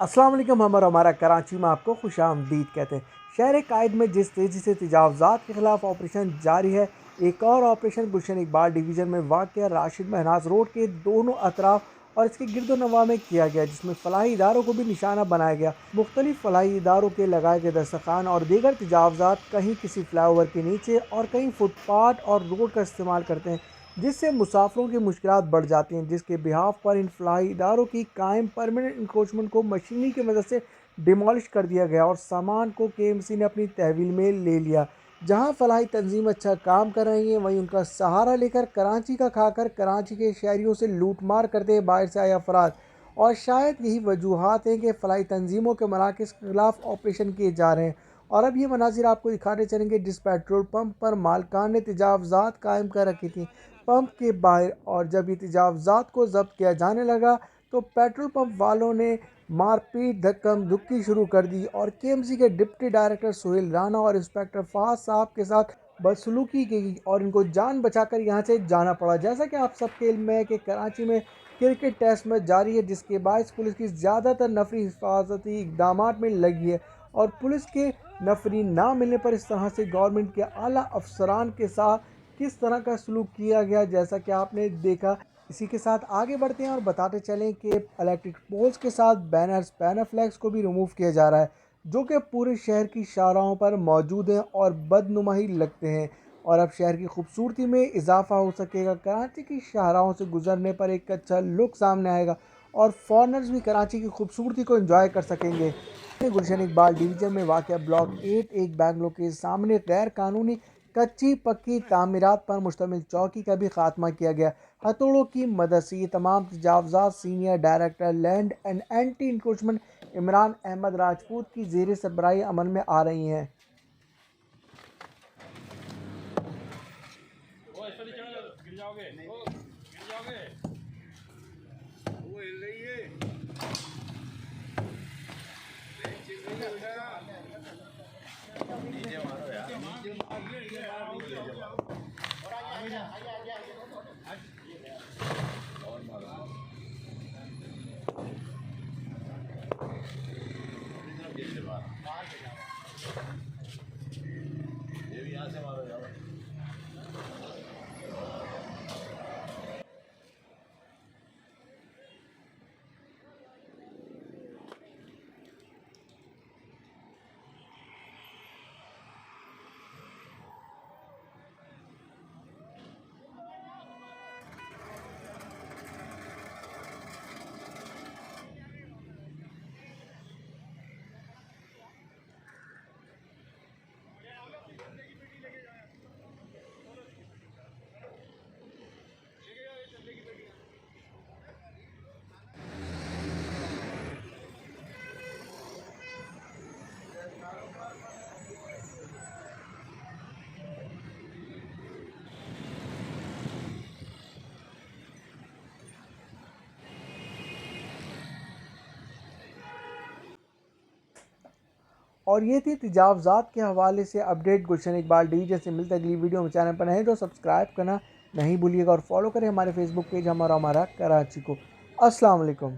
अस्सलाम वालेकुम। हमारा कराची में आपको खुशामदीद कहते हैं। शहर कायद में जिस तेज़ी से तजावज़ात के ख़िलाफ़ ऑपरेशन जारी है, एक और ऑपरेशन गुलशन इकबाल डिवीज़न में वाक़या राशिद महनाज रोड के दोनों अतराफ़ और इसके गिरदोनवा में किया गया, जिसमें फ़लाही इदारों को भी निशाना बनाया गया। मुख्तलिफ फ़लाही इदारों के लगाए गए दस्तरखान और दीगर तजावज़ात कहीं किसी फ्लाईओवर के नीचे और कहीं फुटपाथ और रोड का इस्तेमाल करते हैं, जिससे मुसाफिरों की मुश्किलात बढ़ जाती हैं। जिसके बिहाफ पर इन फलाही इदारों की कायम परमानेंट इंक्रोचमेंट को मशीनरी की मदद से डिमोलिश कर दिया गया और सामान को केएमसी ने अपनी तहवील में ले लिया। जहां फलाही तंजीम अच्छा काम कर रही हैं, वहीं उनका सहारा लेकर कराची का खाकर कराची के शहरियों से लूट मार करते हैं बाहर से आए अफराद। और शायद यही वजूहत हैं कि फलाही तंजीमों के मराकज़ के खिलाफ ऑपरेशन किए जा रहे हैं। और अब ये मनाजिर आपको दिखाने चलेंगे जिस पेट्रोल पंप पर मालकान ने तजावज़ात कायम कर रखी थी पंप के बाहर। और जब ये तजावज़ात को जब्त किया जाने लगा तो पेट्रोल पंप वालों ने मारपीट धक्कम धुक्की शुरू कर दी और केएमसी के डिप्टी डायरेक्टर सोहेल राना और इंस्पेक्टर फहाद साहब के साथ बदसलूकी की और इनको जान बचाकर यहाँ से जाना पड़ा। जैसा कि आप सबके इल्म में है कि कराची में क्रिकेट टेस्ट मैच जारी है, जिसके बायस पुलिस की ज़्यादातर नफरी हिफाजती इकदाम में लगी है और पुलिस के नफरी ना मिलने पर इस तरह से गवर्नमेंट के आला अफसरान के साथ किस तरह का सलूक किया गया, जैसा कि आपने देखा। इसी के साथ आगे बढ़ते हैं और बताते चलें कि इलेक्ट्रिक पोल्स के साथ बैनर्स पैनाफ्लैक्स को भी रिमूव किया जा रहा है, जो कि पूरे शहर की शाहराहों पर मौजूद हैं और बदनुमाही लगते हैं। और अब शहर की खूबसूरती में इजाफा हो सकेगा। कराची की शाहराहों से गुजरने पर एक अच्छा लुक सामने आएगा और फॉरनर्स भी कराची की खूबसूरती को एंजॉय कर सकेंगे। गुलशन इकबाल डिवीजन में वाक़या ब्लॉक 8 एक बैंगलोर के सामने गैर कानूनी कच्ची पक्की तामीरात पर मुश्तमिल चौकी का भी खात्मा किया गया। हथौड़ों की मदद से ये तमाम तजावज़ात senior director land and anti encroachment Imran Ahmad Rajput की ज़ेर सरबराही अमल में आ रही हैं। ये भी यहाँ से मारो यार। और ये थी तजावज़ात के हवाले से अपडेट गुलशन इकबाल डिवीजन से। मिलते अगली वीडियो में। चैनल पर नहीं तो सब्सक्राइब करना नहीं भूलिएगा और फॉलो करें हमारे फेसबुक पेज हमारा कराची को। अस्सलाम वालेकुम।